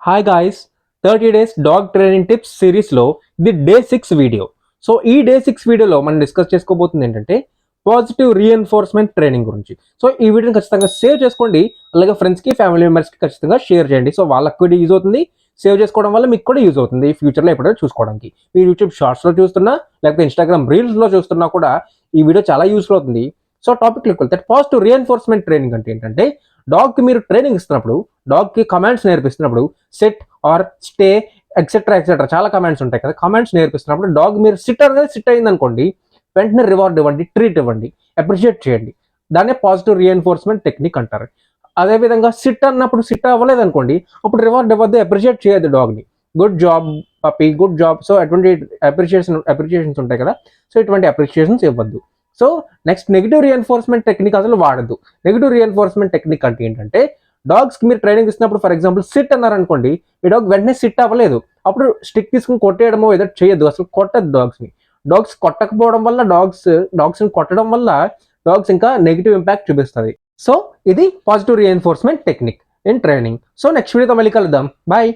Hi guys, 30 days dog training tips సిరీస్లో ఇది day 6 video. So ఈ డే 6 వీడియోలో మనం డిస్కస్ చేసుకోబోతుంది ఏంటంటే పాజిటివ్ రీఎన్ఫోర్స్మెంట్ ట్రైనింగ్ గురించి. సో ఈ వీడియోని ఖచ్చితంగా సేవ్ చేసుకోండి, అలాగే ఫ్రెండ్స్కి ఫ్యామిలీ మెంబర్స్కి ఖచ్చితంగా షేర్ చేయండి. సో వాళ్ళకి కూడా యూజ్ అవుతుంది, సేవ్ చేసుకోవడం వల్ల మీకు కూడా యూజ్ అవుతుంది ఫ్యూచర్లో ఎప్పుడైనా చూసుకోవడానికి. మీరు యూట్యూబ్ షార్ట్స్లో చూస్తున్నా లేకపోతే ఇన్స్టాగ్రామ్ రీల్స్లో చూస్తున్నా కూడా ఈ వీడియో చాలా యూస్ఫుల్ అవుతుంది. సో టాపిక్లోకి వెళ్తే పాజిటివ్ రీఎన్ఫోర్స్మెంట్ ట్రైనింగ్ అంటే ఏంటంటే డాగ్కి మీరు ట్రైనింగ్ ఇస్తున్నప్పుడు, డాగ్కి కమాండ్స్ నేర్పిస్తున్నప్పుడు sit or stay etcetera etcetera చాలా కమాండ్స్ ఉంటాయి కదా. కమాండ్స్ నేర్పిస్తున్నప్పుడు డాగ్ మీరు సిట్ అనేది సిట్ అయింది అనుకోండి, వెంటనే రివార్డ్ ఇవ్వండి, ట్రీట్ ఇవ్వండి, అప్రిషియేట్ చేయండి. దాన్నే పాజిటివ్ రీఎన్ఫోర్స్మెంట్ టెక్నిక్ అంటారు. అదేవిధంగా సిట్ అన్నప్పుడు సిట్ అవ్వలేదు అనుకోండి, అప్పుడు రివార్డ్ ఇవ్వద్దు, అప్రిషియేట్ చేయొద్దు డాగ్ని. Good job puppy, good job. So అటువంటి అప్రిషియేషన్స్ ఉంటాయి కదా, సో ఇటువంటి అప్రిషియేషన్స్ ఇవ్వద్దు. So next negative reinforcement technique అసలు వాడద్దు. నెగిటివ్ రీఎన్ఫోర్స్మెంట్ టెక్నిక్ అంటే ఏంటంటే డాగ్స్కి మీరు ట్రైనింగ్ ఇస్తున్నప్పుడు ఫర్ ఎగ్జాంపుల్ సిట్ అన్నారనుకోండి, మీ డాగ్ వెంటనే సిట్ అవ్వలేదు, అప్పుడు స్టిక్ తీసుకుని కొట్టేయడమో ఏదో చేయొద్దు, అసలు కొట్టద్దు డాగ్స్ని. డాగ్స్ కొట్టకపోవడం వల్ల డాగ్స్ని కొట్టడం వల్ల డాగ్స్ ఇంకా నెగిటివ్ ఇంపాక్ట్ చూపిస్తుంది. సో ఇది positive reinforcement technique in training. So next వీడియోతో మళ్ళీ కలుద్దాం. బాయ్.